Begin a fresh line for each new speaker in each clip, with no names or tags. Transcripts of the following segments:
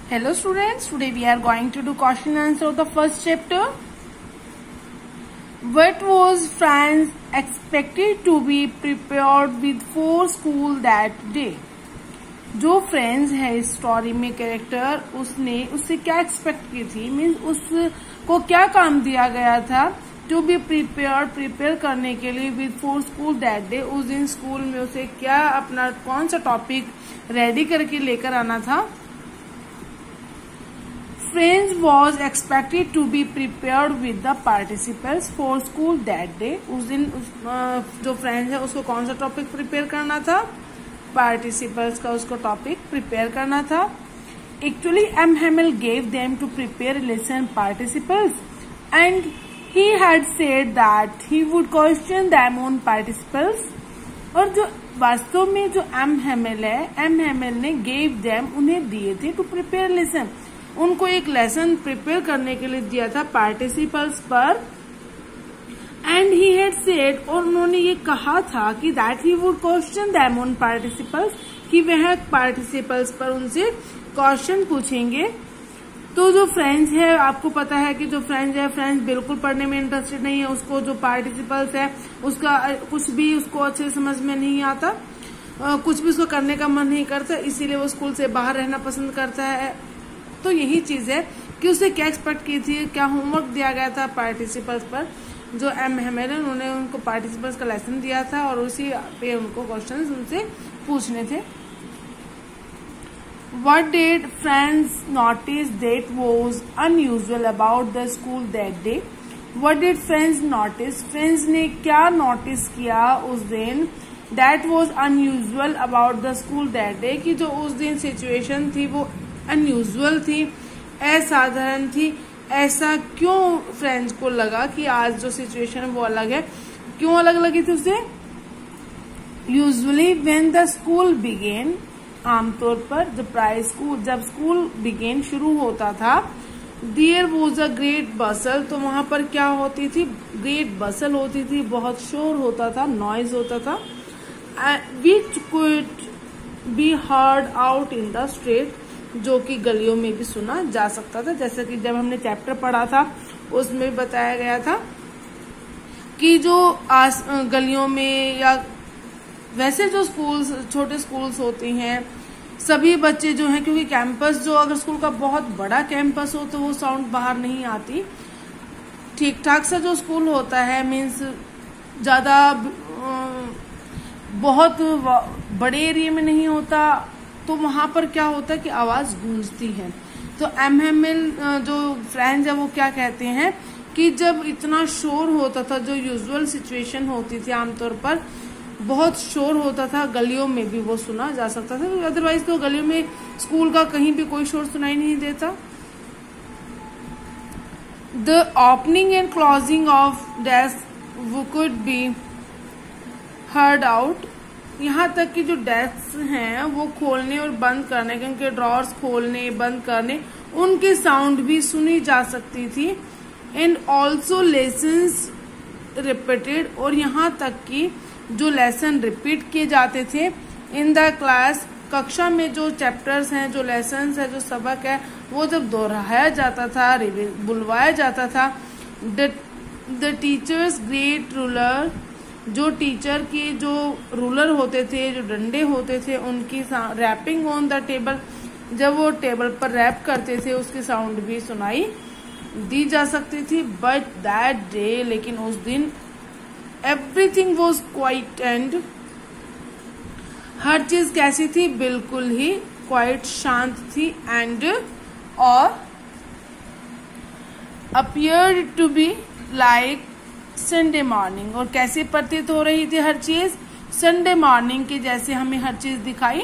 Hello students, today we are going to do question answer of the first chapter. What was Franz expected to be prepared with for school that day? जो friends है इस story में character उससे क्या expect की थी, means उसको क्या काम दिया गया था टू बी प्रिपेयर करने के लिए with for school that day. उस दिन स्कूल में उसे क्या अपना कौन सा टॉपिक रेडी करके लेकर आना था। Franz was expected to be prepared with the participants for school that day। उस दिन जो फ्रेंड्स है उसको कौन सा टॉपिक प्रिपेयर करना था, पार्टिसिपेंट्स का उसको टॉपिक प्रिपेयर करना था। Actually, M. Hamel gave them to prepare lesson participants and he had said that he would question them on participants। और जो वास्तव में जो M. Hamel ने gave them उन्हें दिए थे to prepare lesson, उनको एक लेसन प्रिपेयर करने के लिए दिया था पार्टिसिपल्स पर। एंड ही हैड सेड, और उन्होंने ये कहा था कि that he would question them on participles, कि वह पार्टिसिपल्स पर उनसे क्वेश्चन पूछेंगे। तो जो फ्रेंड्स है, आपको पता है कि जो फ्रेंड्स बिल्कुल पढ़ने में इंटरेस्टेड नहीं है, उसको जो पार्टिसिपल्स है उसका कुछ भी उसको अच्छे समझ में नहीं आता, कुछ भी उसको करने का मन नहीं करता, इसीलिए वो स्कूल से बाहर रहना पसंद करता है। तो यही चीज है कि उसे क्या एक्सपेक्ट की थी, क्या होमवर्क दिया गया था पार्टिसिपल्स पर। जो एम हेमेल है उन्होंने उनको पार्टिसिपल्स का लेसन दिया था और उसी पे उनको क्वेश्चंस उनसे पूछने थे। What did Franz notice that was unusual about the school that day? What did Franz notice? Franz ने क्या नोटिस किया उस दिन that was unusual about the school that day, कि जो उस दिन सिचुएशन थी वो अनयूजुअल थी, असाधारण थी। ऐसा क्यों फ्रेंड्स को लगा कि आज जो सिचुएशन है वो अलग है, क्यों अलग लगी थी उसे। Usually when the school began, आमतौर पर जब स्कूल बिगेन शुरू होता था, there was a great bustle, तो वहां पर क्या होती थी, ग्रेट बसल होती थी, बहुत शोर होता था, नॉइज होता था। Which could be heard out in the street, जो कि गलियों में भी सुना जा सकता था। जैसा कि जब हमने चैप्टर पढ़ा था उसमें भी बताया गया था कि जो गलियों में या वैसे जो स्कूल्स, छोटे स्कूल्स होते हैं, सभी बच्चे जो हैं, क्योंकि कैंपस जो अगर स्कूल का बहुत बड़ा कैंपस हो तो वो साउंड बाहर नहीं आती। ठीक ठाक सा जो स्कूल होता है, मीन्स ज्यादा बहुत बड़े एरिया में नहीं होता, तो वहां पर क्या होता है कि आवाज गूंजती है। तो एम हेमेल जो फ्रेंड्स है वो क्या कहते हैं कि जब इतना शोर होता था, जो यूजुअल सिचुएशन होती थी आमतौर पर बहुत शोर होता था, गलियों में भी वो सुना जा सकता था, अदरवाइज तो गलियों में स्कूल का कहीं भी कोई शोर सुनाई नहीं देता। The opening and closing of desk could be heard out, यहाँ तक कि जो डेस्क हैं वो खोलने और बंद करने के, उनके ड्रॉर्स खोलने बंद करने, उनकी साउंड भी सुनी जा सकती थी। एंड ऑल्सो लेसन्स रिपीटेड, और यहाँ तक कि जो लेसन रिपीट किए जाते थे इन द क्लास, कक्षा में जो चैप्टर्स हैं, जो लेसन्स है, जो सबक है, वो जब दोहराया जाता था, बुलवाया जाता था। द टीचर्स ग्रेट रूलर, जो टीचर के जो रूलर होते थे, जो डंडे होते थे, उनकी रैपिंग ऑन द टेबल, जब वो टेबल पर रैप करते थे उसकी साउंड भी सुनाई दी जा सकती थी। बट दैट डे, लेकिन उस दिन एवरीथिंग वॉज क्वाइट एंड, हर चीज कैसी थी, बिल्कुल ही क्वाइट, शांत थी। एंड और appeared to be like Sunday morning, और कैसे प्रतीत हो रही थी हर चीज, संडे मॉर्निंग के जैसे हमें हर चीज दिखाई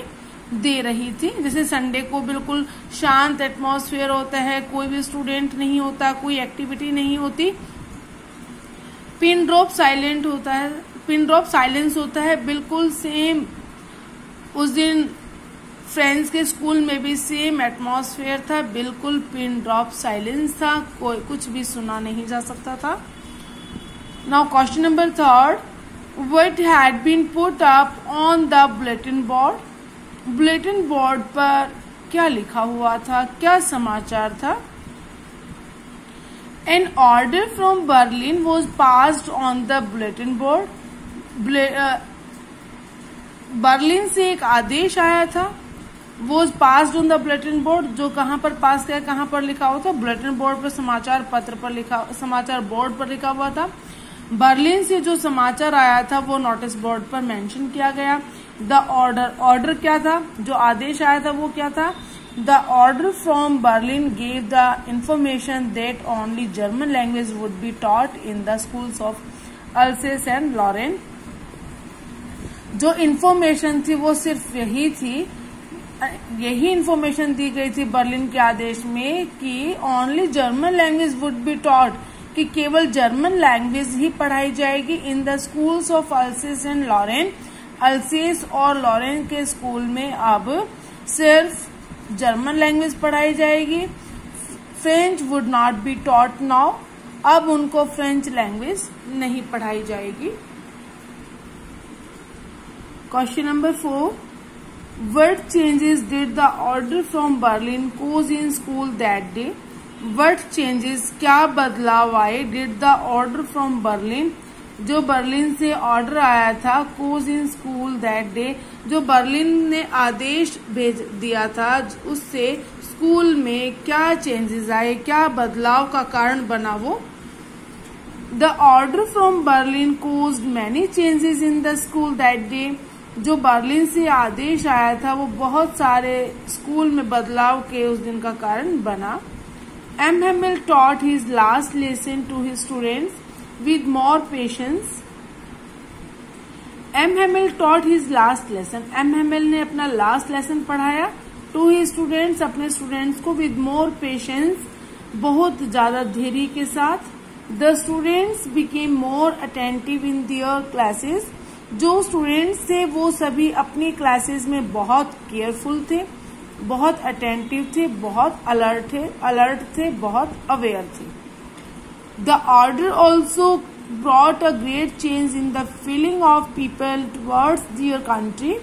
दे रही थी। जैसे संडे को बिल्कुल शांत एटमॉस्फेयर होता है, कोई भी स्टूडेंट नहीं होता, कोई एक्टिविटी नहीं होती, पिन ड्रॉप साइलेंट होता है, पिन ड्रॉप साइलेंस होता है, बिल्कुल सेम। उस दिन फ्रेंड्स के स्कूल में भी सेम एटमॉस्फेयर था, बिल्कुल पिन ड्रॉप साइलेंस था, कोई कुछ भी सुना नहीं जा सकता था। Now question number 3, what had been put up on the bulletin board? Bulletin board पर क्या लिखा हुआ था, क्या समाचार था। An order from Berlin was passed on the bulletin board. Berlin से एक आदेश आया था, was passed on the bulletin board, जो कहाँ पर पास किया, कहाँ पर लिखा हुआ था, बुलेटिन बोर्ड पर, समाचार पत्र पर लिखा, समाचार बोर्ड पर लिखा हुआ था। बर्लिन से जो समाचार आया था वो नोटिस बोर्ड पर मेंशन किया गया। द ऑर्डर क्या था, जो आदेश आया था वो क्या था। The order from Berlin gave the information that only German language would be taught in the schools of Alsace and Lorraine. जो इंफॉर्मेशन थी वो सिर्फ यही इंफॉर्मेशन दी गई थी बर्लिन के आदेश में कि only German language would be taught, कि केवल जर्मन लैंग्वेज ही पढ़ाई जाएगी in the schools of Alsace and Lorraine. Alsace और लॉरेन के स्कूल में अब सिर्फ जर्मन लैंग्वेज पढ़ाई जाएगी। French would not be taught now, अब उनको फ्रेंच लैंग्वेज नहीं पढ़ाई जाएगी। Question number 4, what changes did the order from Berlin cause in school that day? What changes, क्या बदलाव आए, did the order from Berlin, जो बर्लिन से ऑर्डर आया था, cause in school that day, जो बर्लिन ने आदेश भेज दिया था, उससे स्कूल में क्या चेंजेस आए, क्या बदलाव का कारण बना वो। The order from Berlin caused many changes in the school that day. जो बर्लिन से आदेश आया था वो बहुत सारे स्कूल में बदलाव के उस दिन का कारण बना। M. Hamill taught his last lesson to his students with more patience. M. Hamill taught his last lesson. M. Hamill ने अपना लास्ट लेसन पढ़ाया to his students, अपने स्टूडेंट्स को, with more patience, बहुत ज्यादा धैर्य के साथ। The students became more attentive in their classes. जो स्टूडेंट्स थे वो सभी अपनी क्लासेस में बहुत केयरफुल थे, बहुत अटेंटिव थे, बहुत अलर्ट थे, बहुत अवेयर थे। The order also brought a great change in the feeling of people towards their country.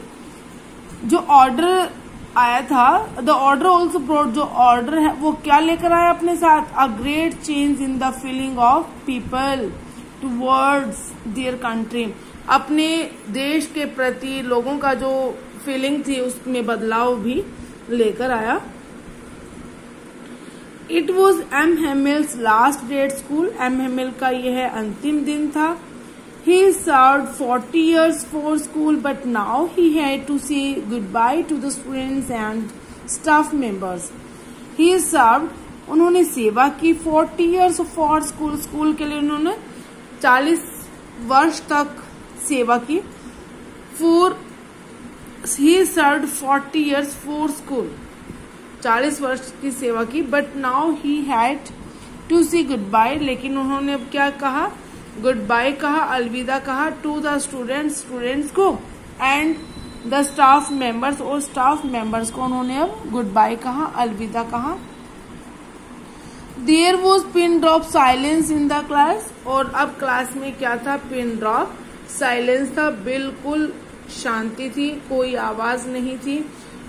जो ऑर्डर आया था, द ऑर्डर ऑल्सो ब्रॉट, जो ऑर्डर है वो क्या लेकर आया अपने साथ, a great change in the feeling of people towards their country. अपने देश के प्रति लोगों का जो फीलिंग थी उसमें बदलाव भी लेकर आया। It was M Hemil's last day at school. M Hemil का यह अंतिम दिन था। He served 40 years for school, but now he had to say goodbye to the students and staff members. He served, उन्होंने सेवा की 40 years for school, स्कूल के लिए उन्होंने 40 वर्ष तक सेवा की। He served 40 years for school, 40 वर्ष की सेवा की। But now he had to see goodbye, लेकिन उन्होंने अब क्या कहा, गुड बाय कहा, अलविदा कहा, टू द स्टूडेंट्स को, एंड द स्टाफ मेंबर्स, और स्टाफ मेंबर्स को उन्होंने अब गुड बाय कहा, अलविदा कहा। There was pin drop silence in the class, और अब क्लास में क्या था, पिन ड्रॉप साइलेंस था, बिल्कुल शांति थी, कोई आवाज नहीं थी,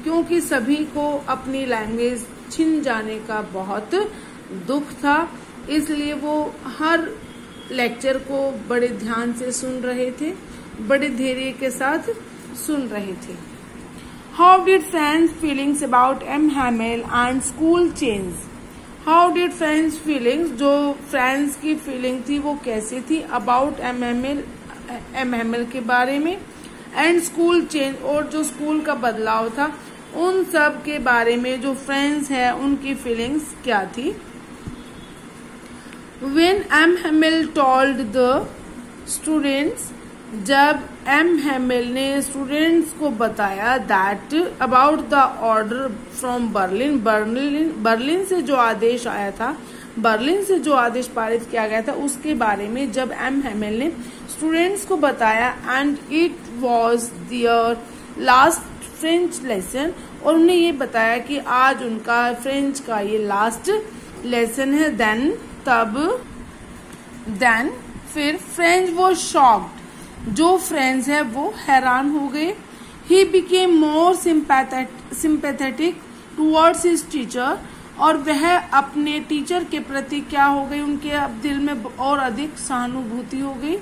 क्योंकि सभी को अपनी लैंग्वेज छिन जाने का बहुत दुख था। इसलिए वो हर लेक्चर को बड़े ध्यान से सुन रहे थे, बड़े धैर्य के साथ सुन रहे थे। How did friends feelings about M Hamel and school change. How did friends feelings, जो फ्रेंड्स की फीलिंग थी वो कैसे थी, अबाउट एम हैमिल के बारे में, एंड स्कूल चेंज, और जो स्कूल का बदलाव था उन सब के बारे में जो फ्रेंड्स है उनकी फीलिंग्स क्या थी। When M. Hamill told the students, जब M. Hamill ने स्टूडेंट्स को बताया that about the order from Berlin, Berlin से जो आदेश आया था, बर्लिन से जो आदेश पारित किया गया था उसके बारे में जब M. Hamill ने स्टूडेंट्स को बताया, and it was their last French lesson, और उन्हें ये बताया कि आज उनका फ्रेंच का ये लास्ट लेसन है। देन फिर फ्रेंच वो शॉक्ड, जो फ्रेंड्स है वो हैरान हो गए। He became more sympathetic, towards his teacher, और वह अपने टीचर के प्रति क्या हो गई, उनके अब दिल में और अधिक सहानुभूति हो गई।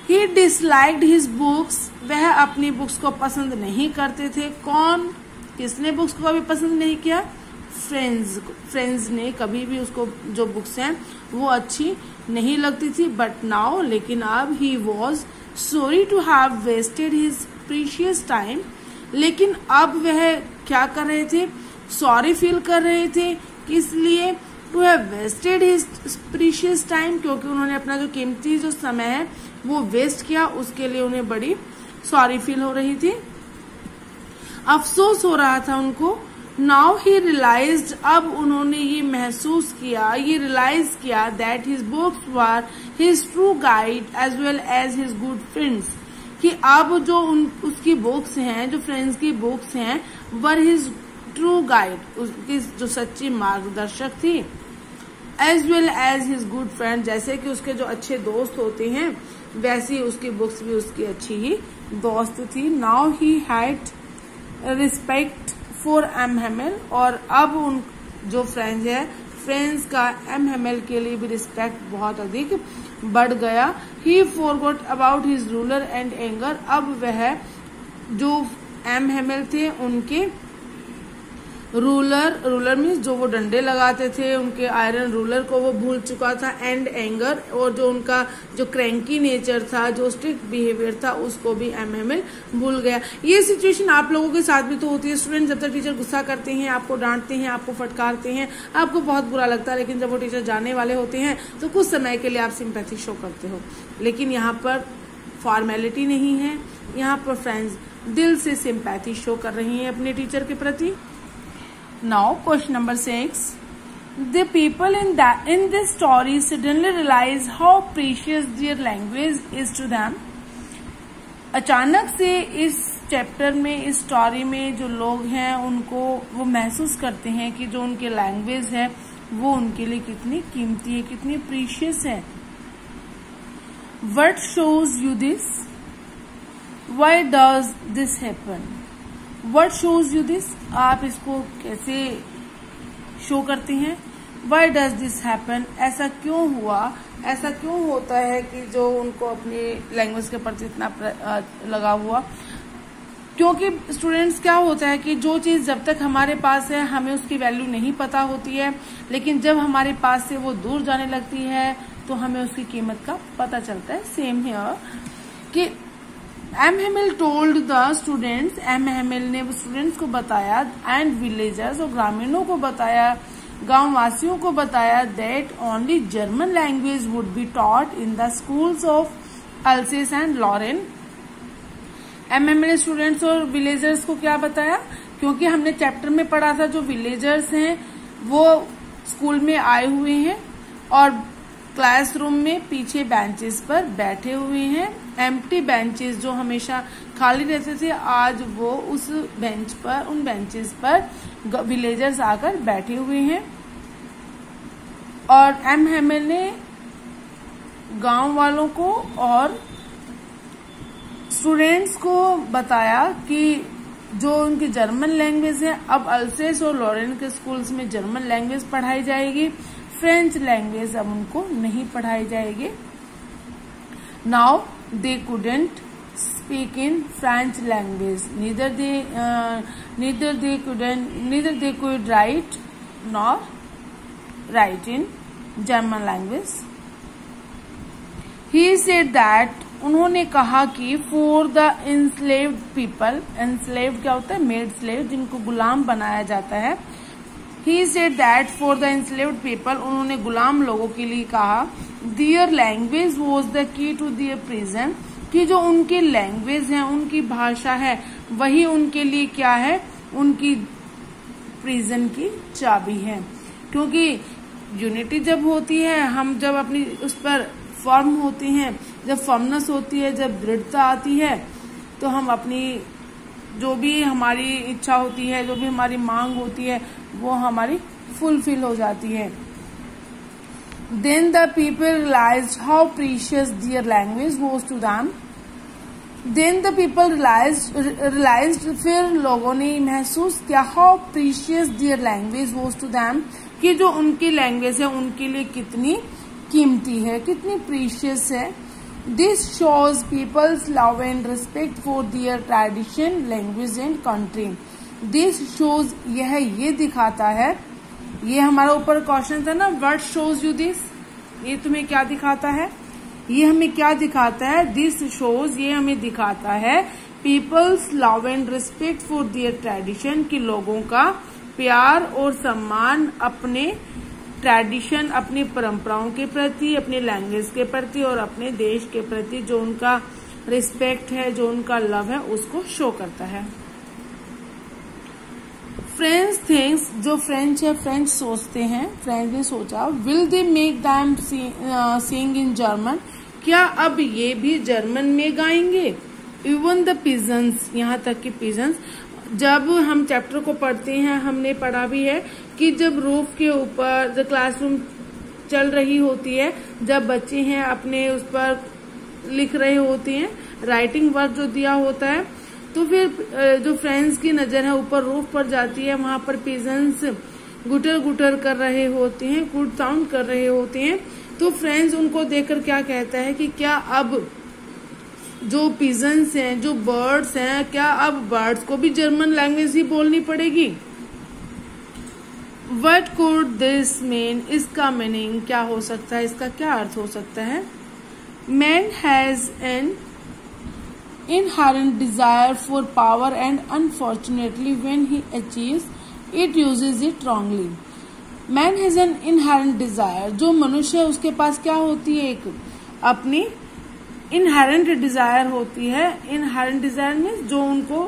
He disliked his books, वह अपनी बुक्स को पसंद नहीं करते थे। कौन, किसने बुक्स को कभी पसंद नहीं किया? फ्रेंड्स ने कभी भी उसको जो बुक्स हैं वो अच्छी नहीं लगती थी। बट नाउ, लेकिन अब he was sorry to have wasted his precious time, लेकिन अब वह क्या कर रहे थे? सॉरी फील कर रहे थे। किस लिए? To have wasted his precious time, क्योंकि उन्होंने अपना जो कीमती जो समय है वो वेस्ट किया, उसके लिए उन्हें बड़ी सॉरी फील हो रही थी, अफसोस हो रहा था उनको। नाउ ही रियलाइज्ड, अब उन्होंने ये महसूस किया, ये रियलाइज किया that his books were his true guide as well as his good friends, कि अब जो उसकी बुक्स हैं, जो फ्रेंड्स की बुक्स हैं, वर हिज ट्रू गाइड, उसकी जो सच्ची मार्गदर्शक थी, as well as his good friend, जैसे कि उसके जो अच्छे दोस्त होते हैं वैसी उसकी बुक्स भी उसकी अच्छी ही दोस्त थी। Now he had respect for M Hamel, और अब उन जो फ्रेंड्स का एम हेमेल के लिए भी रिस्पेक्ट बहुत अधिक बढ़ गया। ही forgot about his ruler and anger, अब वह जो एम हेमेल थे उनके रूलर मीन्स जो वो डंडे लगाते थे, उनके आयरन रूलर को वो भूल चुका था, एंड एंगर, और जो उनका जो क्रैंकी नेचर था, जो स्ट्रिक्ट बिहेवियर था, उसको भी एमएमएल भूल गया। ये सिचुएशन आप लोगों के साथ भी तो होती है स्टूडेंट, जब तक टीचर गुस्सा करते हैं, आपको डांटते हैं, आपको फटकारते हैं, आपको बहुत बुरा लगता है, लेकिन जब वो टीचर जाने वाले होते हैं तो कुछ समय के लिए आप सिंपैथी शो करते हो। लेकिन यहाँ पर फॉर्मेलिटी नहीं है, यहाँ पर फ्रेंड्स दिल से सिंपैथी शो कर रही हैं अपने टीचर के प्रति। Now, question number 6. The people in this story suddenly realize how precious their language is to them. अचानक से इस चैप्टर में, इस स्टोरी में जो लोग हैं उनको वो महसूस करते हैं कि जो उनके लैंग्वेज है वो उनके लिए कितनी कीमती है, कितनी प्रीशियस है। What shows you this? Why does this happen? What shows you this? आप इसको कैसे शो करते हैं? Why does this happen? ऐसा क्यों हुआ, ऐसा क्यों होता है कि जो उनको अपनी लैंग्वेज के प्रति इतना लगा हुआ? क्योंकि स्टूडेंट्स क्या होता है कि जो चीज जब तक हमारे पास है हमें उसकी वैल्यू नहीं पता होती है, लेकिन जब हमारे पास से वो दूर जाने लगती है तो हमें उसकी कीमत का पता चलता है। सेम हियर कि M Hamel told the students, M Hamel ने स्टूडेंट्स को बताया, एंड विलेजर्स, और ग्रामीणों को बताया, गांव वासियों को बताया, that only German language would be taught in the schools of Alsace and Lorraine. M Hamel ने स्टूडेंट्स और विलेजर्स को क्या बताया? क्योंकि हमने चैप्टर में पढ़ा था जो विलेजर्स हैं वो स्कूल में आए हुए हैं और क्लासरूम में पीछे बेंचेस पर बैठे हुए हैं। एम्प्टी बेंचेस जो हमेशा खाली रहते थे, आज वो उस बेंच पर, उन बेंचेस पर विलेजर्स आकर बैठे हुए हैं। और एम हेमेल ने गांव वालों को और स्टूडेंट्स को बताया कि जो उनकी जर्मन लैंग्वेज है, अब अल्सेस और लॉरेन के स्कूल्स में जर्मन लैंग्वेज पढ़ाई जाएगी, फ्रेंच लैंग्वेज अब उनको नहीं पढ़ाई जाएगी। Now they couldn't speak in French language, neither they could write nor right in German language. He said that, उन्होंने कहा कि for the enslaved people, enslaved क्या होता है? मेड स्लेव, जिनको गुलाम बनाया जाता है। He said that for the enslaved people, उन्होंने गुलाम लोगों के लिए कहा, their language was the key to their prison, कि जो उनकी लैंग्वेज है, उनकी भाषा है, वही उनके लिए क्या है? उनकी प्रिजन की चाबी है। क्योंकि यूनिटी जब होती है, हम जब अपनी उस पर फॉर्म होती हैं, जब फॉर्मनेस होती है, जब दृढ़ता आती है, तो हम अपनी जो भी हमारी इच्छा होती है, जो भी हमारी मांग होती है, वो हमारी फुलफिल हो जाती है। Then the people realized how precious their language was to them. Then the people realised, फिर लोगों ने महसूस किया how precious their language was to them, कि जो उनकी लैंग्वेज है उनके लिए कितनी कीमती है, कितनी प्रीशियस है। This shows people's love and respect for their tradition, language and country. This shows, यह ये दिखाता है, ये हमारा ऊपर क्वेश्चन था ना, व्हाट शोज यू दिस, ये तुम्हें क्या दिखाता है, ये हमें क्या दिखाता है, दिस शोज, ये हमें दिखाता है people's love and respect for their tradition, कि लोगों का प्यार और सम्मान अपने ट्रेडिशन, अपनी परंपराओं के प्रति, अपने लैंग्वेज के प्रति और अपने देश के प्रति जो उनका रिस्पेक्ट है, जो उनका लव है, उसको शो करता है। फ्रेंच थिंक्स, जो फ्रेंच है, फ्रेंच सोचते हैं, फ्रेंच ने सोचा, will they make them sing in German, क्या अब ये भी जर्मन में गाएंगे। इवन द पिजन्स, यहाँ तक कि पिजन्स, जब हम चैप्टर को पढ़ते हैं, हमने पढ़ा भी है कि जब रूफ के ऊपर जब क्लासरूम चल रही होती है, जब बच्चे हैं अपने उस पर लिख रहे होते हैं, राइटिंग वर्क जो दिया होता है, तो फिर जो फ्रेंड्स की नजर है ऊपर रूफ पर जाती है, वहां पर पिजन्स गुटर गुटर कर रहे होते हैं, गुड साउंड कर रहे होते हैं। तो फ्रेंड्स उनको देखकर क्या कहता है कि क्या अब जो पिजन्स हैं, जो बर्ड्स हैं, क्या अब बर्ड्स को भी जर्मन लैंग्वेज ही बोलनी पड़ेगी। What could this mean? इसका मीनिंग क्या हो सकता है, इसका क्या अर्थ हो सकता है। Man has an inherent desire for power and unfortunately when he achieves it uses it wrongly. Man has an inherent desire, जो मनुष्य है उसके पास क्या होती है, एक अपनी इनहेरेंट डिजायर होती है। इनहेरेंट डिजायर में जो उनको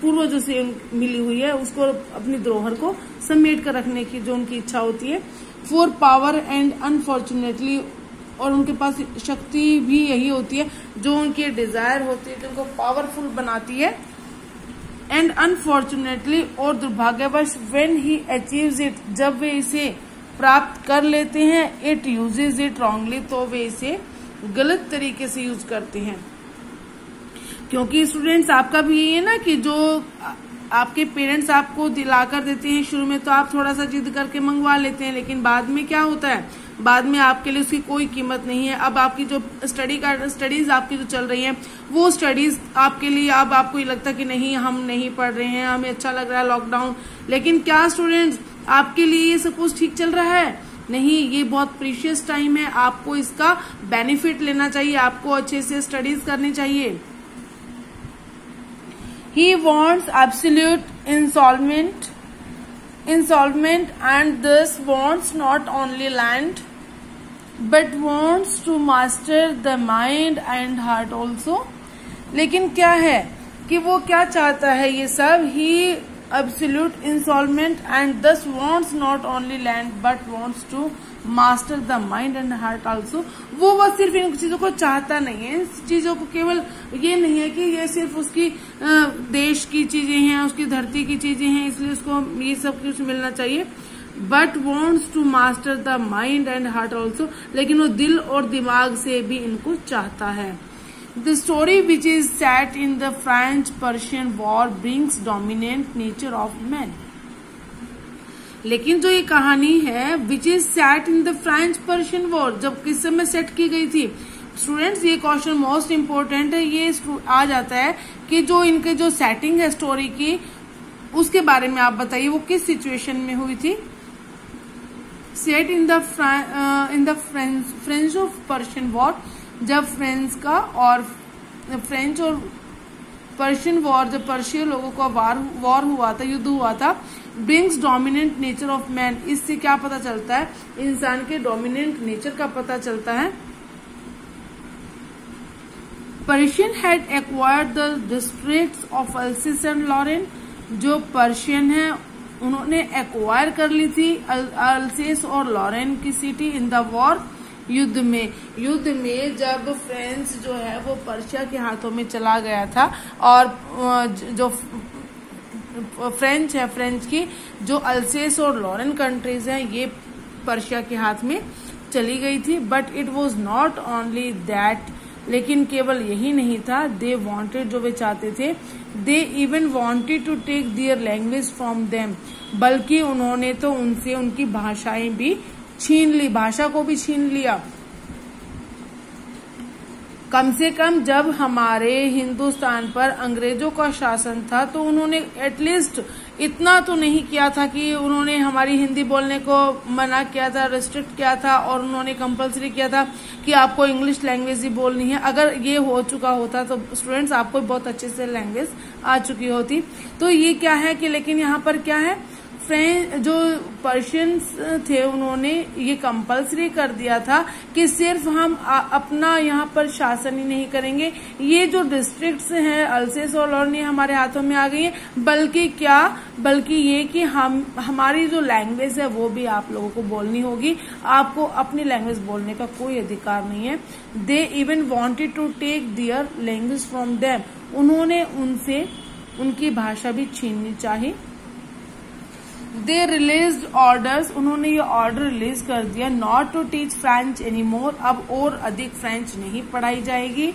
पूर्वजों से मिली हुई है, उसको अपनी धरोहर को समेट कर रखने की जो उनकी इच्छा होती है। फॉर पावर एंड अनफॉर्चुनेटली, और उनके पास शक्ति भी यही होती है जो उनकी डिजायर होती है, जो उनको पावरफुल बनाती है। एंड अनफॉर्चुनेटली, और दुर्भाग्यवश, व्हेन ही अचीव्स इट, जब वे इसे प्राप्त कर लेते हैं, इट यूजेज इट रॉन्गली, तो वे इसे गलत तरीके से यूज करते हैं। क्योंकि स्टूडेंट्स आपका भी ये है ना कि जो आपके पेरेंट्स आपको दिलाकर देते हैं शुरू में, तो आप थोड़ा सा जिद करके मंगवा लेते हैं, लेकिन बाद में क्या होता है, बाद में आपके लिए उसकी कोई कीमत नहीं है। अब आपकी जो स्टडीज आपकी जो चल रही है, वो स्टडीज आपके लिए अब आपको ये लगता है कि नहीं, हम नहीं पढ़ रहे हैं, हमें अच्छा लग रहा है लॉकडाउन, लेकिन क्या स्टूडेंट्स आपके लिए ये सब कुछ ठीक चल रहा है? नहीं, ये बहुत प्रीशियस टाइम है, आपको इसका बेनिफिट लेना चाहिए, आपको अच्छे से स्टडीज करनी चाहिए। He wants absolute insolvent and thus wants not only land but wants to master the mind and heart also. लेकिन क्या है कि वो क्या चाहता है, ये सब ही absolute insolvent and thus wants not only land but wants to master the mind and heart also. वो बस सिर्फ इन चीजों को चाहता नहीं है, इन चीजों को केवल ये नहीं है कि ये सिर्फ उसकी देश की चीजें हैं, उसकी धरती की चीजें हैं, इसलिए उसको ये सब कुछ मिलना चाहिए, but wants to master the mind and heart also, लेकिन वो दिल और दिमाग से भी इनको चाहता है। The story which is set in the French-Persian War brings dominant nature of man. लेकिन जो ये कहानी है which is set in the French-Persian war, जब किस समय सेट की गई थी स्टूडेंट्स, ये क्वेश्चन मोस्ट इम्पोर्टेंट है। ये आ जाता है कि जो इनके जो सेटिंग है स्टोरी की, उसके बारे में आप बताइए वो किस सिचुएशन में हुई थी। Set in the French of Persian war, जब फ्रेंच और पर्शियन वॉर, जब पर्शियन लोगों का वॉर हुआ था, युद्ध हुआ था। Brings dominant nature of man, इससे क्या पता चलता है, इंसान के डोमिनेंट नेचर का पता चलता है। Prussian had acquired the districts of Alsace and Lorraine, जो पर्शियन है उन्होंने एक्वायर कर ली थी अल्सेस और लॉरेन की सिटी इन द वॉर, युद्ध में जब फ्रांस जो है वो पर्शिया के हाथों में चला गया था, और जो फ्रेंच है, फ्रेंच की जो अल्सेस और लॉरेन कंट्रीज हैं, ये पर्शिया के हाथ में चली गई थी। But it was not only that, लेकिन केवल यही नहीं था, दे वॉन्टेड, जो वे चाहते थे, they even wanted to take their language from them, बल्कि उन्होंने तो उनसे उनकी भाषाएं भी छीन ली, भाषा को भी छीन लिया। कम से कम जब हमारे हिंदुस्तान पर अंग्रेजों का शासन था तो उन्होंने एटलीस्ट इतना तो नहीं किया था कि उन्होंने हमारी हिंदी बोलने को मना किया था, रिस्ट्रिक्ट किया था, और उन्होंने कंपलसरी किया था कि आपको इंग्लिश लैंग्वेज ही बोलनी है। अगर ये हो चुका होता तो स्टूडेंट्स आपको बहुत अच्छे से लैंग्वेज आ चुकी होती। तो ये क्या है कि लेकिन यहाँ पर क्या है, जो पर्शियंस थे उन्होंने ये कंपलसरी कर दिया था कि सिर्फ हम अपना यहाँ पर शासन ही नहीं करेंगे, ये जो डिस्ट्रिक्ट्स हैं अल्सेस और लॉर्नी हमारे हाथों में आ गई है, बल्कि ये कि हमारी जो लैंग्वेज है वो भी आप लोगों को बोलनी होगी, आपको अपनी लैंग्वेज बोलने का कोई अधिकार नहीं है। They even wanted to take their language from them, उन्होंने उनसे उनकी भाषा भी छीननी चाहिए। दे रिलीज ऑर्डर्स, उन्होंने ये ऑर्डर रिलीज कर दिया, not to teach French any more, अब और अधिक फ्रेंच नहीं पढ़ाई जाएगी,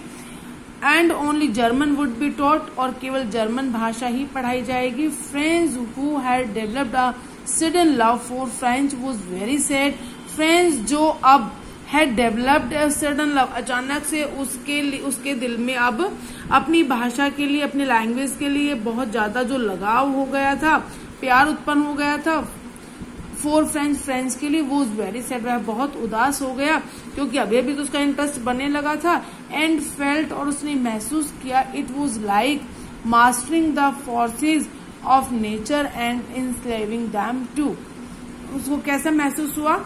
and only German would be taught, और केवल जर्मन भाषा ही पढ़ाई जाएगी। French who had developed a sudden love for French was very sad, French जो अब had developed a sudden love, अचानक से उसके दिल में अब अपनी भाषा के लिए, अपनी लैंग्वेज के लिए बहुत ज्यादा जो लगाव हो गया था, प्यार उत्पन्न हो गया था फॉर फ्रेंच के लिए, वो वेरी सैड, वह बहुत उदास हो गया क्योंकि अभी अभी तो उसका इंटरेस्ट बनने लगा था। एंड फेल्ट, और उसने महसूस किया, it was like mastering the forces of nature and enslaving them to, उसको कैसा महसूस हुआ,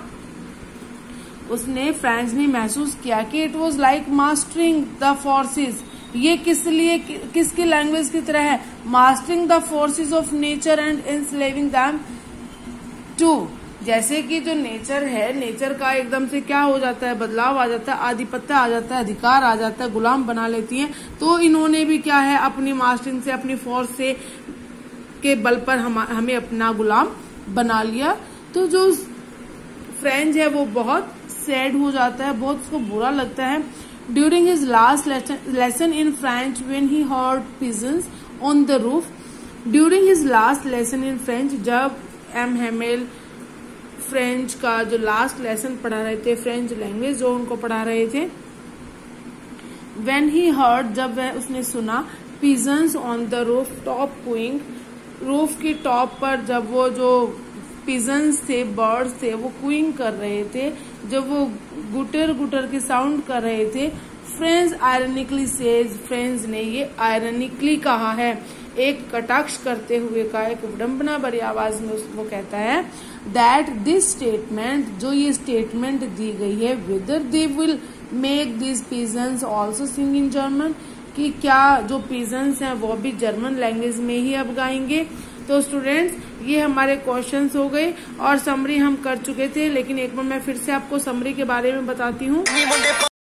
उसने फ्रेंच ने महसूस किया कि it was like mastering the forces, ये किसकी लैंग्वेज की तरह है, mastering the forces of nature and enslaving them to, जैसे कि जो नेचर है, नेचर का एकदम से क्या हो जाता है, बदलाव आ जाता है, आधिपत्य आ जाता है, अधिकार आ जाता है, गुलाम बना लेती हैं, तो इन्होंने भी क्या है, अपनी मास्टरिंग से, अपनी फोर्स से के बल पर हमें अपना गुलाम बना लिया। तो जो फ्रेंच है वो बहुत सैड हो जाता है, बहुत उसको बुरा लगता है। During his last lesson in French, when he heard pigeons on the roof, during his last lesson in French, जब एम हेमेल फ्रेंच का जो लास्ट लेसन पढ़ा रहे थे, फ्रेंच लैंग्वेज जो उनको पढ़ा रहे थे, when he heard, जब वह उसने सुना, pigeons on the roof top cooing, roof की टॉप पर जब वो जो पिजन्स थे, बर्ड्स थे, वो क्यूइंग कर रहे थे, जब वो गुटर गुटर की साउंड कर रहे थे, फ्रेंच आयरनिकली सेज, फ्रेंच ने ये आयरनिकली कहा है, एक कटाक्ष करते हुए का, एक विडंबना भरी आवाज में वो कहता है, दैट दिस स्टेटमेंट, जो ये स्टेटमेंट दी गई है, whether they will make this pigeons also sing in German, कि क्या जो पिजन्स हैं वो भी जर्मन लैंग्वेज में ही अब गाएंगे। तो स्टूडेंट्स, ये हमारे क्वेश्चंस हो गए और समरी हम कर चुके थे, लेकिन एक बार मैं फिर से आपको समरी के बारे में बताती हूँ।